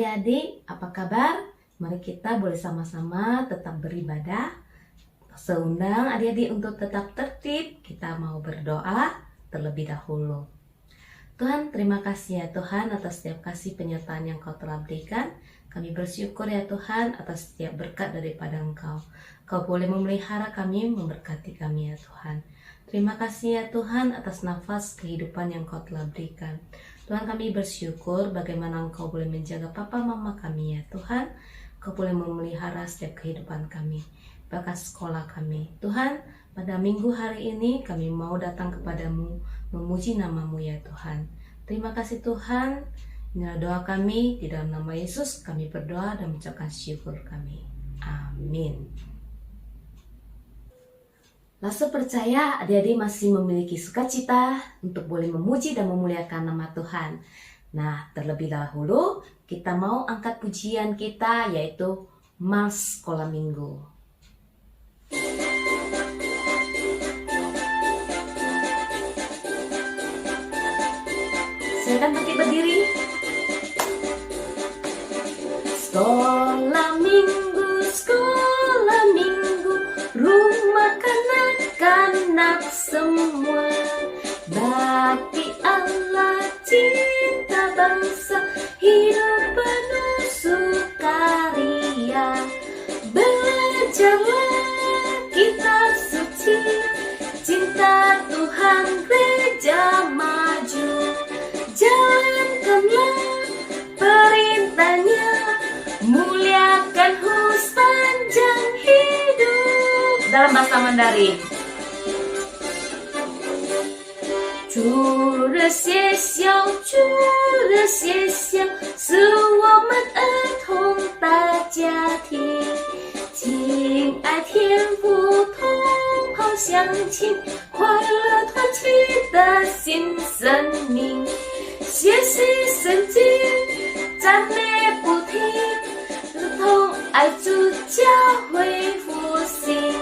adik-adik, apa kabar? Mari kita boleh sama-sama tetap beribadah. Seundang adik-adik untuk tetap tertib, kita mau berdoa terlebih dahulu. Tuhan, terima kasih ya Tuhan atas setiap kasih penyertaan yang Kau telah berikan. Kami bersyukur ya Tuhan atas setiap berkat daripada Engkau. Kau boleh memelihara kami, memberkati kami ya Tuhan. Terima kasih ya Tuhan atas nafas kehidupan yang Kau telah berikan. Tuhan, kami bersyukur bagaimana Engkau boleh menjaga papa mama kami ya Tuhan. Kau boleh memelihara setiap kehidupan kami, bahkan sekolah kami. Tuhan, pada minggu hari ini kami mau datang kepadamu, memuji namamu ya Tuhan. Terima kasih Tuhan. Inilah doa kami, di dalam nama Yesus kami berdoa dan mengucapkan syukur kami. Amin. Lasu percaya adik-adik masih memiliki sukacita untuk boleh memuji dan memuliakan nama Tuhan. Nah, terlebih dahulu kita mau angkat pujian kita, yaitu Mas Sekolah Minggu. Silakan bangkit berdiri. Sekolah minggu, rumah kanak-kanak semua. Bakti Allah, cinta bangsa, hidup penuh sukaria. Belajarlah kitab suci, cinta Tuhan gereja maju. Jalankanlah perintahnya, muliakan sepanjang hidup. Dalam bahasa Mandarin. 主的写笑，主的写笑，是我们儿童大家庭。亲爱天父，同好相亲，快乐团聚的新生命。学习圣经，赞美不停，同爱主教会复兴。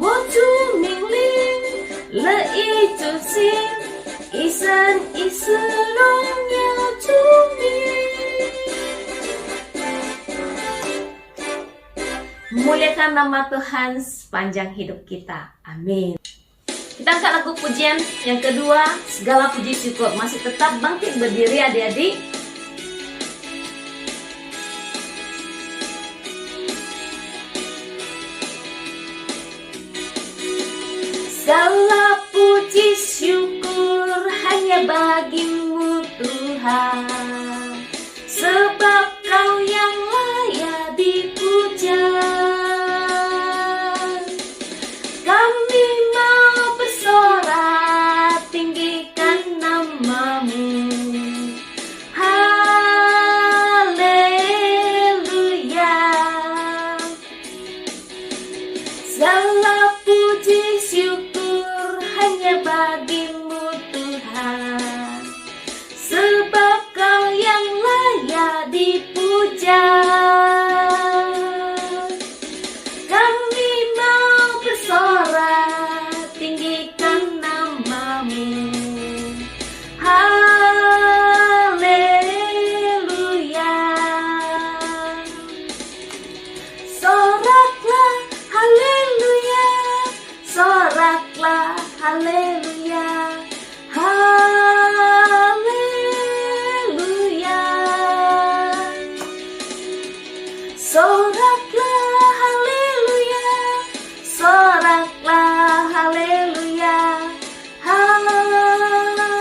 我主命令，乐意遵行。一生一世荣耀主名， Muliakan nama Tuhan sepanjang hidup kita. Amin. Kita angkat lagu pujian yang kedua, segala puji syukur. Masih tetap bangkit berdiri adik-adik. Segala puji syukur hanya bagimu Tuhan, sebab Kau yang layak dipuja. Kami mau bersorak tinggikan namamu. Haleluya. Segala puji syukur hanya bagimu Tuhan, sebab Kau yang layak dipuja. Kami mau bersorak tinggikan namamu. Haleluya. Soraklah haleluya, soraklah haleluya, haleluya. Soraklah haleluya, soraklah haleluya, haleluya.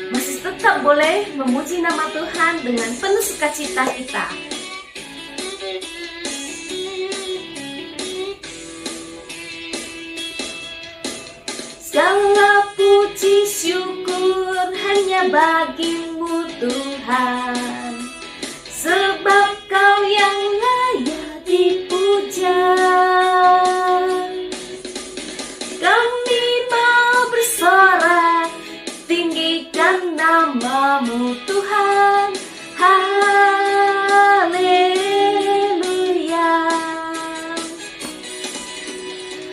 Masih tetap boleh memuji nama Tuhan dengan penuh sukacita kita. Segala puji syukur hanya bagimu Tuhan, sebab Kau yang layak dipuja. Kami mau bersorak tinggikan namamu Tuhan. Haleluya.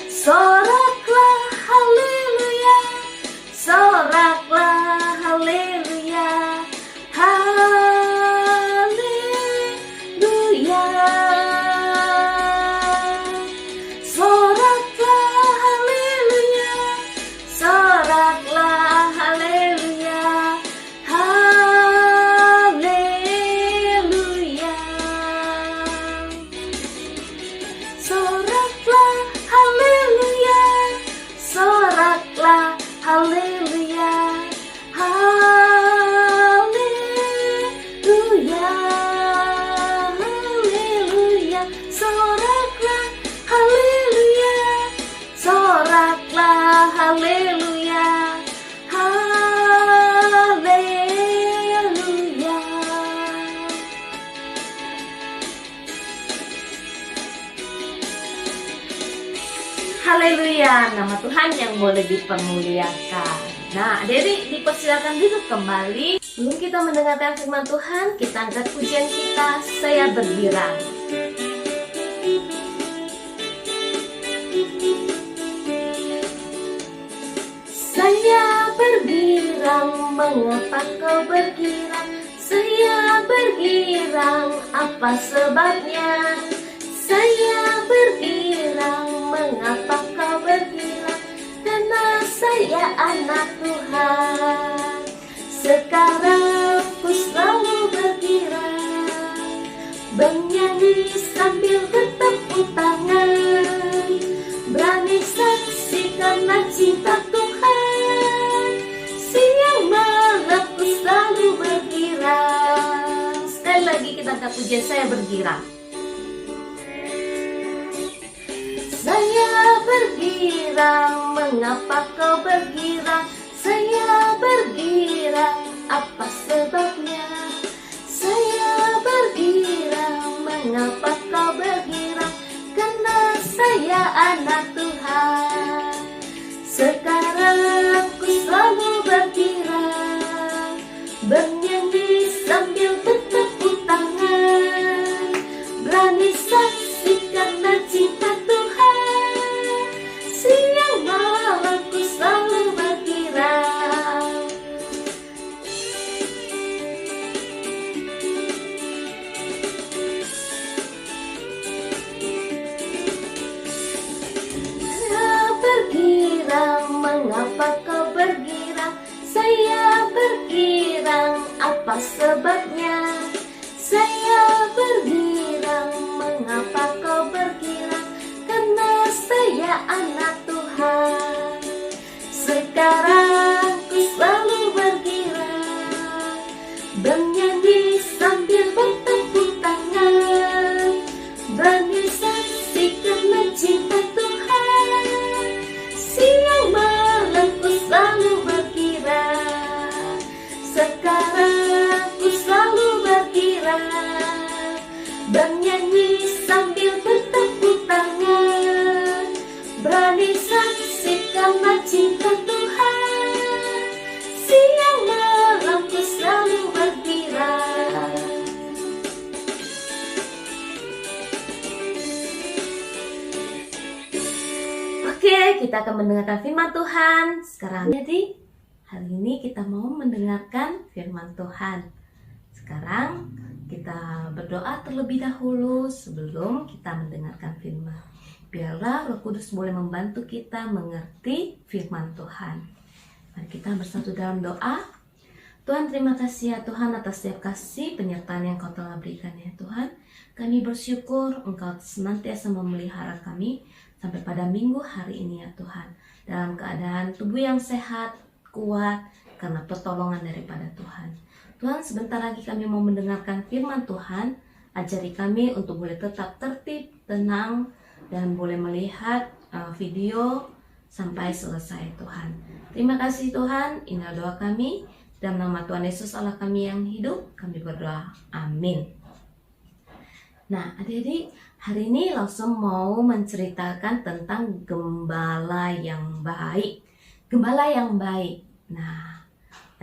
Soraklah soraklah, haleluya, haleluya, haleluya, soraklah, haleluya, soraklah, haleluya, haleluya. Haleluya, nama Tuhan yang boleh dipermuliakan. Nah, adik-adik dipersilakan duduk kembali. Sebelum kita mendengarkan firman Tuhan, kita angkat pujian kita, Saya Bergirang. Saya bergirang, mengapa kau bergirang? Saya bergirang, apa sebabnya? Saya bergirang, mengapa kau bergirang? Karena saya anak Tuhan. Sekarang ku selalu bergirang, bernyanyi sambil bertepuk tangan, berani saksi karena cinta Tuhan. Siang malam ku selalu bergirang. Sekali lagi kita angkat pujian, Saya Bergirang. Saya bergirang, mengapa kau bergirang? Saya bergirang, apa sebabnya? Saya bergirang, mengapa kau bergirang? Karena saya anak Tuhan. Sekarang ku selalu bergirang, bernyanyi sambil bertepuk tangan, berani saksi karena cinta Tuhan. Siang malam ku selalu bergirang. Saya bergirang, mengapa kau bergirang? Saya bergirang, apa sebabnya? Saya bergirang, mengapa kau bergirang? Karena saya anak Tuhan. Sekarang ku selalu bergirang, bernyanyi sambil bertepuk tangan, berani saksi karena cinta Tuhan. Siang malam ku selalu bergirang. Sekarang ku selalu bergirang, bernyanyi sambil bertepuk tangan, berani saksi karena cinta Tuhan. Siang malam ku selalu bergirang. Oke, kita akan mendengarkan firman Tuhan sekarang. Jadi, hari ini kita mau mendengarkan firman Tuhan. Sekarang kita berdoa terlebih dahulu sebelum kita mendengarkan firman. Biarlah Roh Kudus boleh membantu kita mengerti firman Tuhan. Mari kita bersatu dalam doa. Tuhan, terima kasih ya Tuhan atas setiap kasih penyertaan yang Kau telah berikan ya Tuhan. Kami bersyukur Engkau senantiasa memelihara kami sampai pada minggu hari ini ya Tuhan. Dalam keadaan tubuh yang sehat, kuat, karena pertolongan daripada Tuhan. Tuhan, sebentar lagi kami mau mendengarkan firman Tuhan. Ajari kami untuk boleh tetap tertib, tenang, dan boleh melihat video sampai selesai Tuhan. Terima kasih Tuhan, inilah doa kami. Dalam nama Tuhan Yesus Allah kami yang hidup, kami berdoa. Amin. Nah, adik-adik, hari ini langsung mau menceritakan tentang gembala yang baik. Gembala yang baik. Nah,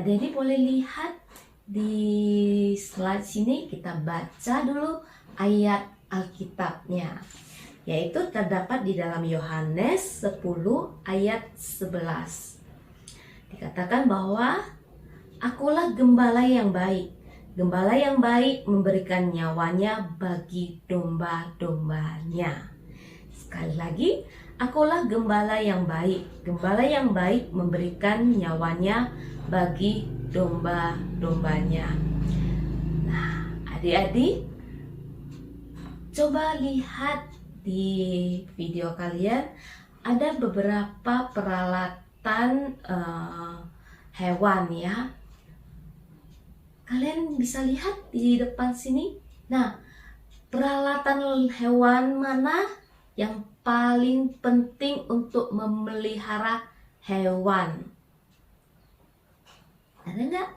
adik-adik boleh lihat di slide sini, kita baca dulu ayat Alkitabnya, yaitu terdapat di dalam Yohanes 10 ayat 11. Dikatakan bahwa akulah gembala yang baik. Gembala yang baik memberikan nyawanya bagi domba-dombanya. Sekali lagi, akulah gembala yang baik. Gembala yang baik memberikan nyawanya bagi domba-dombanya. Nah, adik-adik, coba lihat di video kalian, ada beberapa peralatan peralatan hewan ya. Kalian bisa lihat di depan sini. Nah, peralatan hewan mana yang paling penting untuk memelihara hewan? Ada nggak?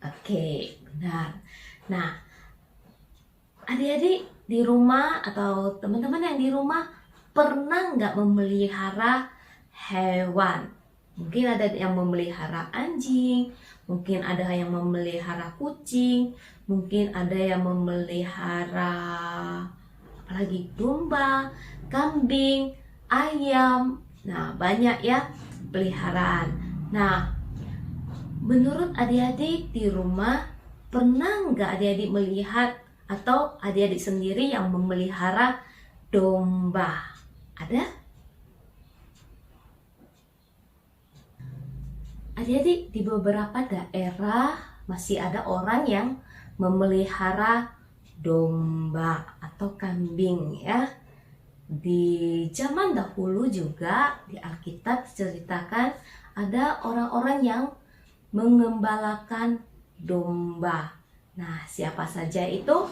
Oke, benar. Nah, adik-adik di rumah atau teman-teman yang di rumah pernah nggak memelihara hewan? Mungkin ada yang memelihara anjing, mungkin ada yang memelihara kucing, mungkin ada yang memelihara apalagi domba, kambing, ayam. Nah, banyak ya peliharaan. Nah, menurut adik-adik di rumah, pernah nggak adik-adik melihat atau adik-adik sendiri yang memelihara domba? Ada? Adik-adik, di beberapa daerah masih ada orang yang memelihara domba atau kambing ya. Di zaman dahulu juga di Alkitab diceritakan ada orang-orang yang mengembalakan domba. Nah, siapa saja itu?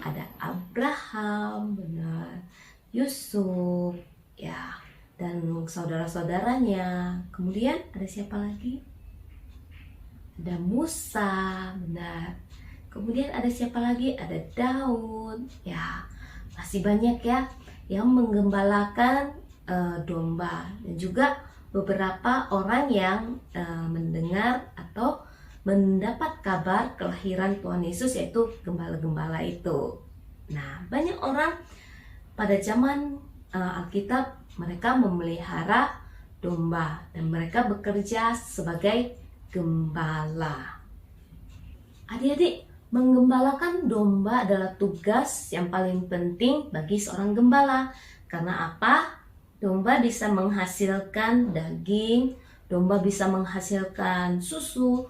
Ada Abraham, benar, Yusuf, ya, dan saudara-saudaranya. Kemudian ada siapa lagi? Ada Musa, benar. Kemudian ada siapa lagi? Ada Daud, ya. Masih banyak ya yang menggembalakan domba, dan juga beberapa orang yang mendengar atau mendapat kabar kelahiran Tuhan Yesus, yaitu gembala-gembala itu. Nah, banyak orang pada zaman Alkitab mereka memelihara domba dan mereka bekerja sebagai gembala. Adik-adik, menggembalakan domba adalah tugas yang paling penting bagi seorang gembala. Karena apa? Domba bisa menghasilkan daging, domba bisa menghasilkan susu,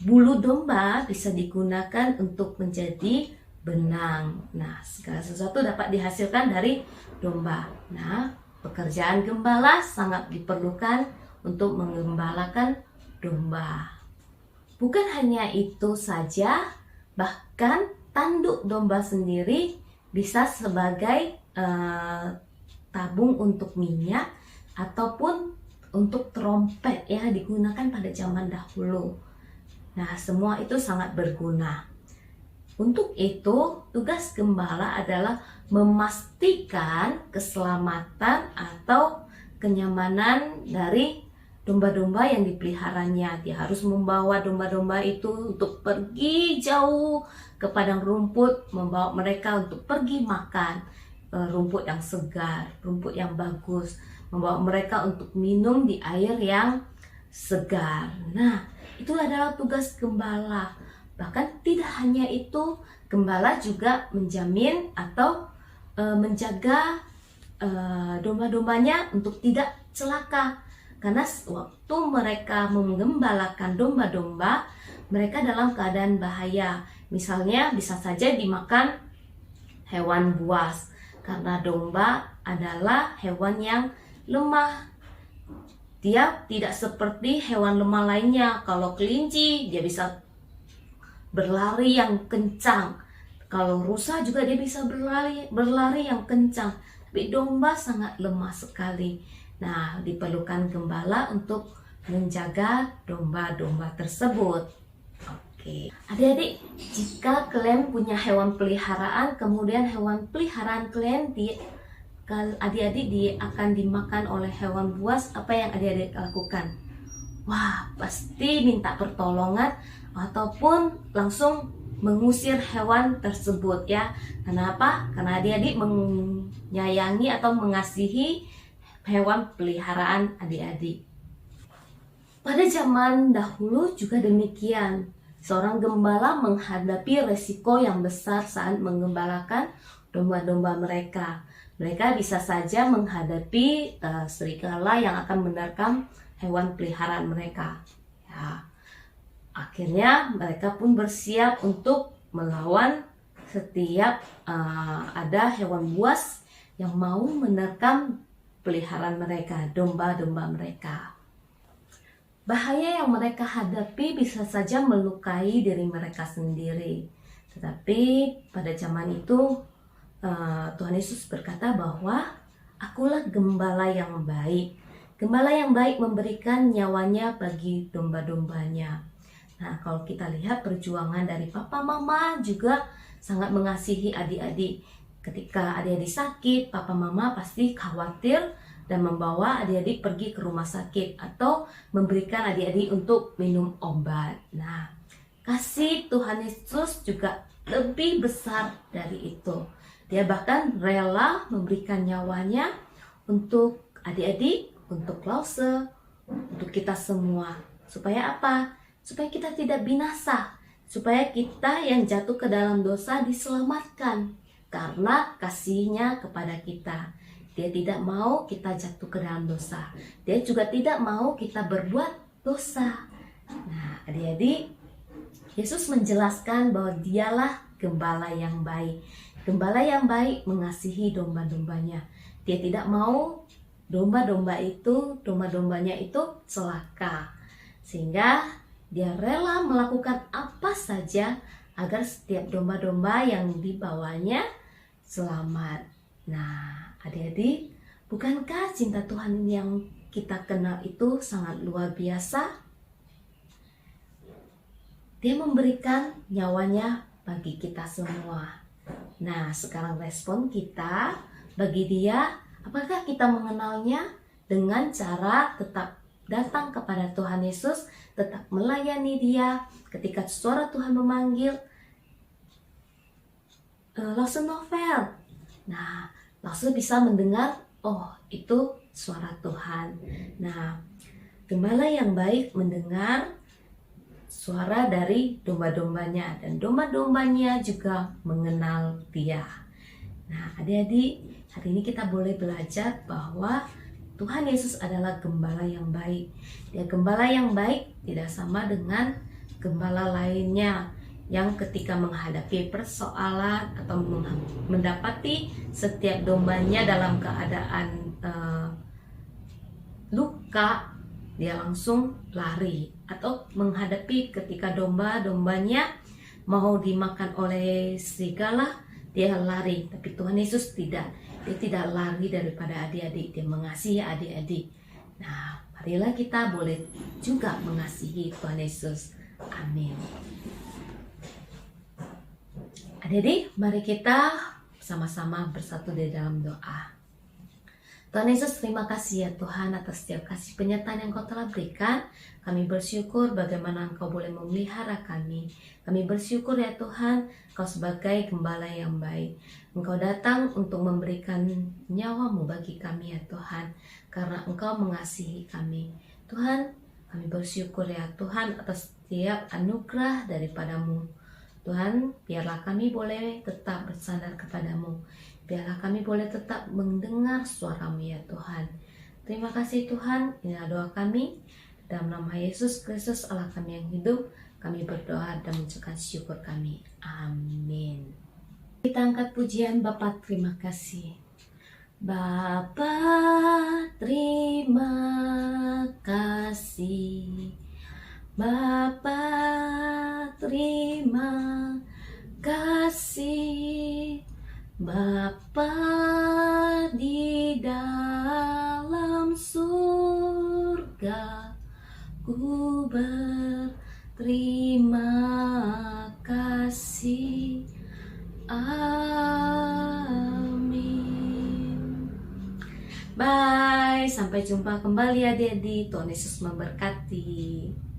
bulu domba bisa digunakan untuk menjadi benang. Nah, segala sesuatu dapat dihasilkan dari domba. Nah, pekerjaan gembala sangat diperlukan untuk menggembalakan domba. Bukan hanya itu saja, bahkan tanduk domba sendiri bisa sebagai tabung untuk minyak ataupun untuk trompet ya, digunakan pada zaman dahulu. Nah, semua itu sangat berguna. Untuk itu, tugas gembala adalah memastikan keselamatan atau kenyamanan dari domba-domba yang dipeliharanya. Dia harus membawa domba-domba itu untuk pergi jauh ke padang rumput, membawa mereka untuk pergi makan rumput yang segar, rumput yang bagus, membawa mereka untuk minum di air yang segar. Nah, itu adalah tugas gembala. Bahkan tidak hanya itu, gembala juga menjamin atau menjaga domba-dombanya untuk tidak celaka. Karena waktu mereka menggembalakan domba-domba, mereka dalam keadaan bahaya. Misalnya bisa saja dimakan hewan buas. Karena domba adalah hewan yang lemah. Dia tidak seperti hewan lemah lainnya. Kalau kelinci, dia bisa berlari yang kencang. Kalau rusa juga dia bisa berlari yang kencang. Tapi domba sangat lemah sekali. Nah, diperlukan gembala untuk menjaga domba-domba tersebut. Oke. Adik-adik, jika kalian punya hewan peliharaan, kemudian hewan peliharaan kalian adik-adik akan dimakan oleh hewan buas, apa yang adik-adik lakukan? Wah, pasti minta pertolongan ataupun langsung mengusir hewan tersebut ya. Kenapa? Karena adik-adik menyayangi atau mengasihi hewan peliharaan adik-adik. Pada zaman dahulu juga demikian. Seorang gembala menghadapi resiko yang besar saat menggembalakan domba-domba mereka. Mereka bisa saja menghadapi serigala yang akan menerkam hewan peliharaan mereka. Ya. Akhirnya mereka pun bersiap untuk melawan setiap ada hewan buas yang mau menerkam peliharaan mereka, domba-domba mereka. bahaya yang mereka hadapi bisa saja melukai diri mereka sendiri. Tetapi pada zaman itu Tuhan Yesus berkata bahwa akulah gembala yang baik. Gembala yang baik memberikan nyawanya bagi domba-dombanya. Nah, kalau kita lihat perjuangan dari papa mama juga sangat mengasihi adik-adik. Ketika adik-adik sakit, papa mama pasti khawatir dan membawa adik-adik pergi ke rumah sakit atau memberikan adik-adik untuk minum obat. Nah, kasih Tuhan Yesus juga lebih besar dari itu. Dia bahkan rela memberikan nyawanya untuk adik-adik, untuk Lause, untuk kita semua. Supaya apa? Supaya kita tidak binasa, supaya kita yang jatuh ke dalam dosa diselamatkan karena kasihnya kepada kita. Dia tidak mau kita jatuh ke dalam dosa. Dia juga tidak mau kita berbuat dosa. Nah, adik-adik, Yesus menjelaskan bahwa dialah gembala yang baik. Gembala yang baik mengasihi domba-dombanya. Dia tidak mau domba-dombanya itu celaka. Sehingga dia rela melakukan apa saja agar setiap domba-domba yang dibawanya selamat. Nah, adik-adik, bukankah cinta Tuhan yang kita kenal itu sangat luar biasa? Dia memberikan nyawanya bagi kita semua. Nah, sekarang respon kita bagi dia, apakah kita mengenalnya dengan cara tetap datang kepada Tuhan Yesus, tetap melayani dia ketika suara Tuhan memanggil, Lause Novel. Nah, Lause bisa mendengar, oh itu suara Tuhan. Nah, gembala yang baik mendengar suara dari domba-dombanya dan domba-dombanya juga mengenal dia. Nah, adik-adik, hari ini kita boleh belajar bahwa Tuhan Yesus adalah gembala yang baik. Dia gembala yang baik tidak sama dengan gembala lainnya yang ketika menghadapi persoalan atau mendapati setiap dombanya dalam keadaan luka, dia langsung lari. Atau menghadapi ketika domba-dombanya mau dimakan oleh serigala, dia lari. Tapi Tuhan Yesus tidak. Dia tidak lari daripada adik-adik. Dia mengasihi adik-adik. Nah, marilah kita boleh juga mengasihi Tuhan Yesus. Amin. Adik-adik, mari kita sama-sama bersatu di dalam doa. Tuhan Yesus, terima kasih ya Tuhan atas setiap kasih penyertaan yang Kau telah berikan. Kami bersyukur bagaimana Engkau boleh memelihara kami. Kami bersyukur ya Tuhan, Kau sebagai gembala yang baik. Engkau datang untuk memberikan nyawamu bagi kami ya Tuhan, karena Engkau mengasihi kami. Tuhan, kami bersyukur ya Tuhan atas setiap anugerah daripadamu. Tuhan, biarlah kami boleh tetap bersandar kepadamu. Biarlah kami boleh tetap mendengar suara-Mu ya Tuhan. Terima kasih Tuhan, inilah doa kami. Dalam nama Yesus Kristus Allah kami yang hidup, kami berdoa dan mengucapkan syukur kami. Amin. Kita angkat pujian Bapa, terima kasih. Bapa, terima kasih. Bapa, terima kasih. Bapa di dalam surga, ku berterima kasih. Amin. Bye, sampai jumpa kembali adik-adik. Tuhan Yesus memberkati.